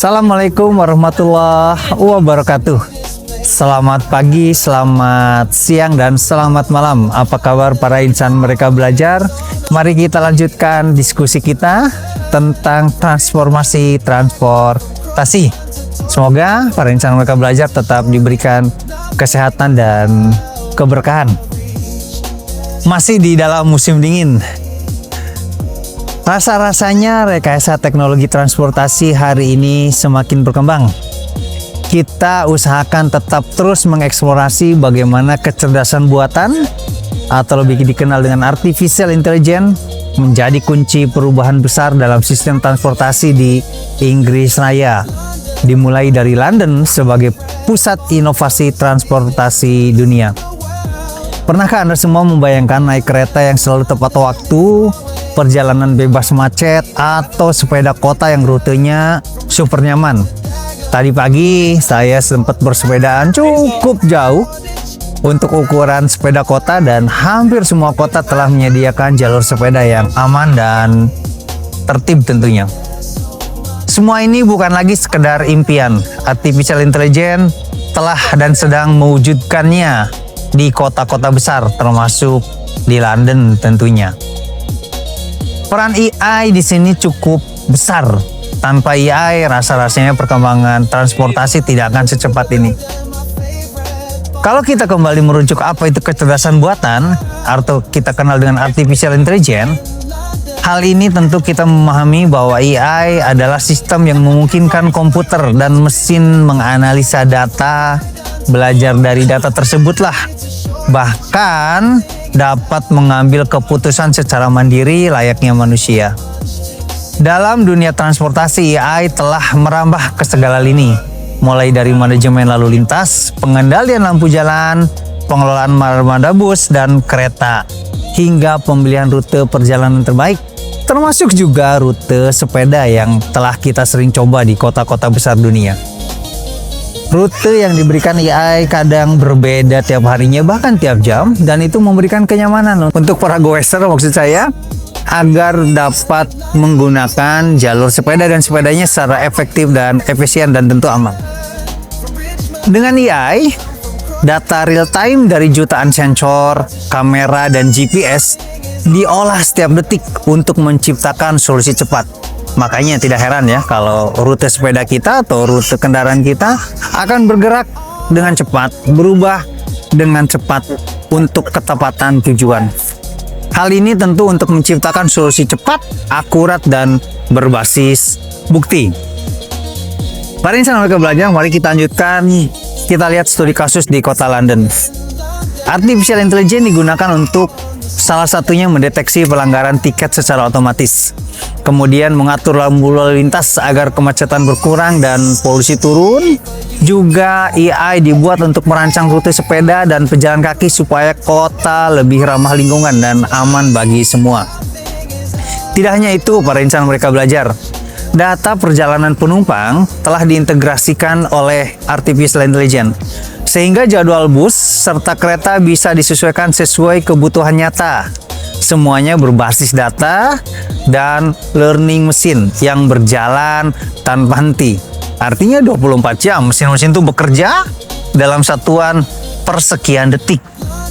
Assalamualaikum warahmatullahi wabarakatuh. Selamat pagi, selamat siang, dan selamat malam. Apa kabar para insan Merdeka Belajar? Mari kita lanjutkan diskusi kita tentang transformasi transportasi. Semoga para insan Merdeka Belajar tetap diberikan kesehatan dan keberkahan. Masih di dalam musim dingin. Rasa-rasanya rekayasa teknologi transportasi hari ini semakin berkembang. Kita usahakan tetap terus mengeksplorasi bagaimana kecerdasan buatan atau lebih dikenal dengan artificial intelligence menjadi kunci perubahan besar dalam sistem transportasi di Inggris Raya. Dimulai dari London sebagai pusat inovasi transportasi dunia. Pernahkah Anda semua membayangkan naik kereta yang selalu tepat waktu, perjalanan bebas macet, atau sepeda kota yang rutenya super nyaman? Tadi pagi saya sempat bersepedaan cukup jauh untuk ukuran sepeda kota, dan hampir semua kota telah menyediakan jalur sepeda yang aman dan tertib tentunya. Semua ini bukan lagi sekedar impian. Artificial intelligence telah dan sedang mewujudkannya di kota-kota besar, termasuk di London tentunya. Peran AI di sini cukup besar. Tanpa AI, rasa-rasanya perkembangan transportasi tidak akan secepat ini. Kalau kita kembali merujuk apa itu kecerdasan buatan, atau kita kenal dengan artificial intelligence, hal ini tentu kita memahami bahwa AI adalah sistem yang memungkinkan komputer dan mesin menganalisa data, belajar dari data tersebutlah, bahkan dapat mengambil keputusan secara mandiri layaknya manusia. Dalam dunia transportasi, AI telah merambah ke segala lini, mulai dari manajemen lalu lintas, pengendalian lampu jalan, pengelolaan armada bus dan kereta, hingga pemilihan rute perjalanan terbaik, termasuk juga rute sepeda yang telah kita sering coba di kota-kota besar dunia. Rute yang diberikan AI kadang berbeda tiap harinya, bahkan tiap jam, dan itu memberikan kenyamanan untuk para goeser, maksud saya, agar dapat menggunakan jalur sepeda dan sepedanya secara efektif dan efisien dan tentu aman. Dengan AI, data real time dari jutaan sensor, kamera, dan GPS diolah setiap detik untuk menciptakan solusi cepat. Makanya tidak heran ya kalau rute sepeda kita atau rute kendaraan kita akan bergerak dengan cepat, berubah dengan cepat untuk ketepatan tujuan. Hal ini tentu untuk menciptakan solusi cepat, akurat, dan berbasis bukti. Para insan Merdeka Belajar, mari kita lanjutkan. Kita lihat studi kasus di kota London. Artificial intelligence digunakan untuk salah satunya mendeteksi pelanggaran tiket secara otomatis. Kemudian mengatur lampu lalu lintas agar kemacetan berkurang dan polusi turun. Juga AI dibuat untuk merancang rute sepeda dan pejalan kaki supaya kota lebih ramah lingkungan dan aman bagi semua. Tidak hanya itu, para insan Merdeka Belajar, data perjalanan penumpang telah diintegrasikan oleh artificial intelligence, sehingga jadwal bus serta kereta bisa disesuaikan sesuai kebutuhan nyata. Semuanya berbasis data dan learning mesin yang berjalan tanpa henti. Artinya 24 jam mesin-mesin itu bekerja dalam satuan persekian detik,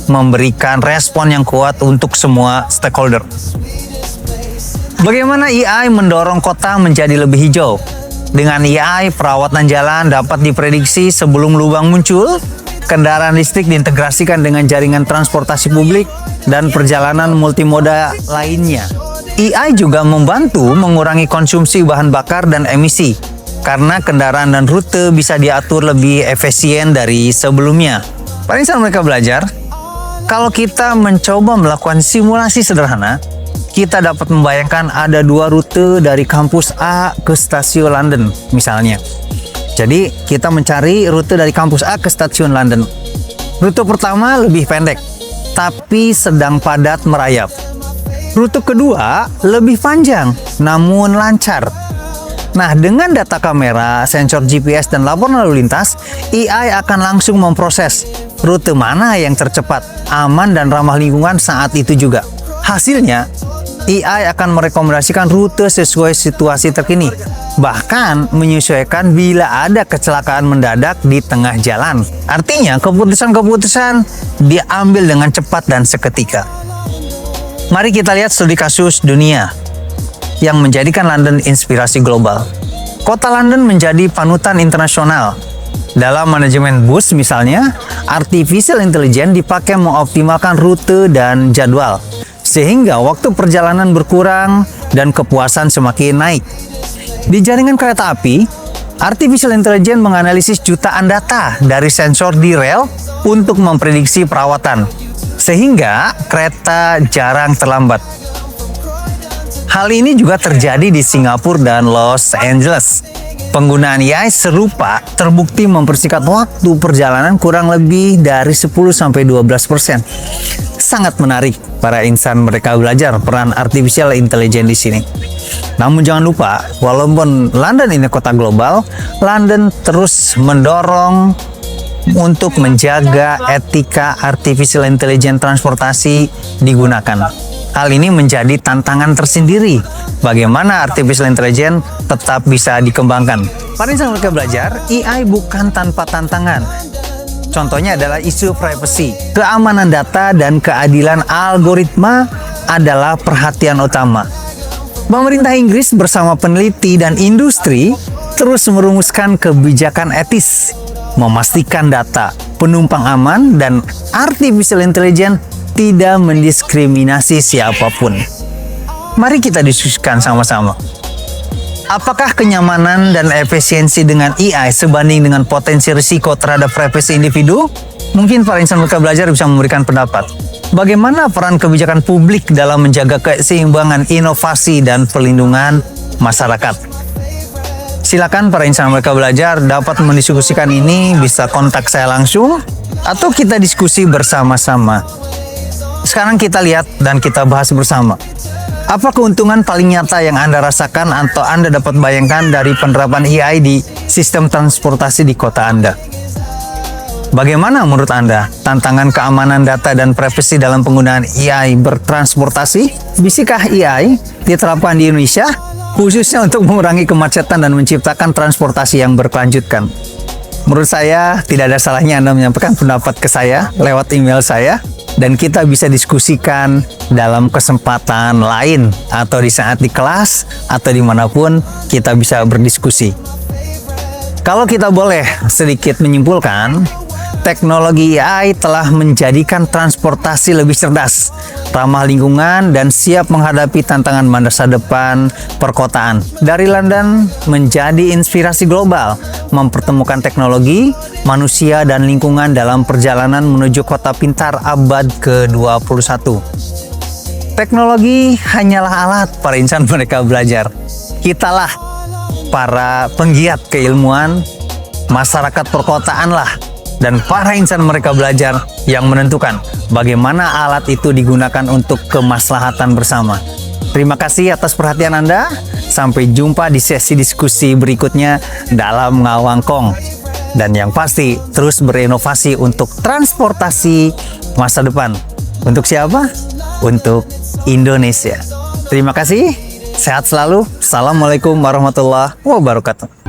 memberikan respon yang kuat untuk semua stakeholder. Bagaimana AI mendorong kota menjadi lebih hijau? Dengan AI, perawatan jalan dapat diprediksi sebelum lubang muncul, kendaraan listrik diintegrasikan dengan jaringan transportasi publik, dan perjalanan multimoda lainnya. AI juga membantu mengurangi konsumsi bahan bakar dan emisi, karena kendaraan dan rute bisa diatur lebih efisien dari sebelumnya. Para insan Merdeka Belajar, kalau kita mencoba melakukan simulasi sederhana, kita dapat membayangkan ada dua rute dari kampus A ke stasiun London misalnya. Jadi kita mencari rute dari kampus A ke stasiun London. Rute pertama lebih pendek, tapi sedang padat merayap. Rute kedua lebih panjang, namun lancar. Nah, dengan data kamera, sensor GPS, dan laporan lalu lintas, AI akan langsung memproses rute mana yang tercepat, aman, dan ramah lingkungan saat itu juga. Hasilnya, AI akan merekomendasikan rute sesuai situasi terkini, bahkan menyesuaikan bila ada kecelakaan mendadak di tengah jalan. Artinya, keputusan-keputusan diambil dengan cepat dan seketika. Mari kita lihat studi kasus dunia yang menjadikan London inspirasi global. Kota London menjadi panutan internasional. Dalam manajemen bus misalnya, artificial intelligence dipakai mengoptimalkan rute dan jadwal, sehingga waktu perjalanan berkurang dan kepuasan semakin naik. Di jaringan kereta api, artificial intelligence menganalisis jutaan data dari sensor di rel untuk memprediksi perawatan, sehingga kereta jarang terlambat. Hal ini juga terjadi di Singapura dan Los Angeles. Penggunaan AI serupa terbukti mempersingkat waktu perjalanan kurang lebih dari 10-12%. Sangat menarik para insan mereka belajar peran artificial intelligence di sini. Namun jangan lupa, walaupun London ini kota global, London terus mendorong untuk menjaga etika artificial intelligence transportasi digunakan. Hal ini menjadi tantangan tersendiri. Bagaimana artificial intelligence tetap bisa dikembangkan. Para insan mereka belajar, AI bukan tanpa tantangan. Contohnya adalah isu privacy, keamanan data, dan keadilan algoritma adalah perhatian utama. Pemerintah Inggris bersama peneliti dan industri terus merumuskan kebijakan etis, memastikan data penumpang aman dan artificial intelligence tidak mendiskriminasi siapapun. Mari kita diskusikan sama-sama. Apakah kenyamanan dan efisiensi dengan AI sebanding dengan potensi risiko terhadap privasi individu? Mungkin para insan mereka belajar bisa memberikan pendapat. Bagaimana peran kebijakan publik dalam menjaga keseimbangan inovasi dan perlindungan masyarakat? Silakan para insan mereka belajar dapat mendiskusikan ini, bisa kontak saya langsung atau kita diskusi bersama-sama. Sekarang kita lihat dan kita bahas bersama. Apa keuntungan paling nyata yang Anda rasakan atau Anda dapat bayangkan dari penerapan AI di sistem transportasi di kota Anda? Bagaimana menurut Anda tantangan keamanan data dan privasi dalam penggunaan AI bertransportasi? Bisakah AI diterapkan di Indonesia, khususnya untuk mengurangi kemacetan dan menciptakan transportasi yang berkelanjutan? Menurut saya, tidak ada salahnya Anda menyampaikan pendapat ke saya lewat email saya, dan kita bisa diskusikan dalam kesempatan lain atau di saat di kelas atau dimanapun kita bisa berdiskusi. Kalau kita boleh sedikit menyimpulkan, teknologi AI telah menjadikan transportasi lebih cerdas, ramah lingkungan, dan siap menghadapi tantangan masa depan perkotaan. Dari London menjadi inspirasi global, mempertemukan teknologi, manusia, dan lingkungan dalam perjalanan menuju kota pintar abad ke-21. Teknologi hanyalah alat para insan mereka belajar. Kitalah para penggiat keilmuan, masyarakat perkotaan lah, dan para insan mereka belajar yang menentukan bagaimana alat itu digunakan untuk kemaslahatan bersama. Terima kasih atas perhatian Anda. Sampai jumpa di sesi diskusi berikutnya dalam Ngawangkong. Dan yang pasti, terus berinovasi untuk transportasi masa depan. Untuk siapa? Untuk Indonesia. Terima kasih. Sehat selalu. Assalamualaikum warahmatullahi wabarakatuh.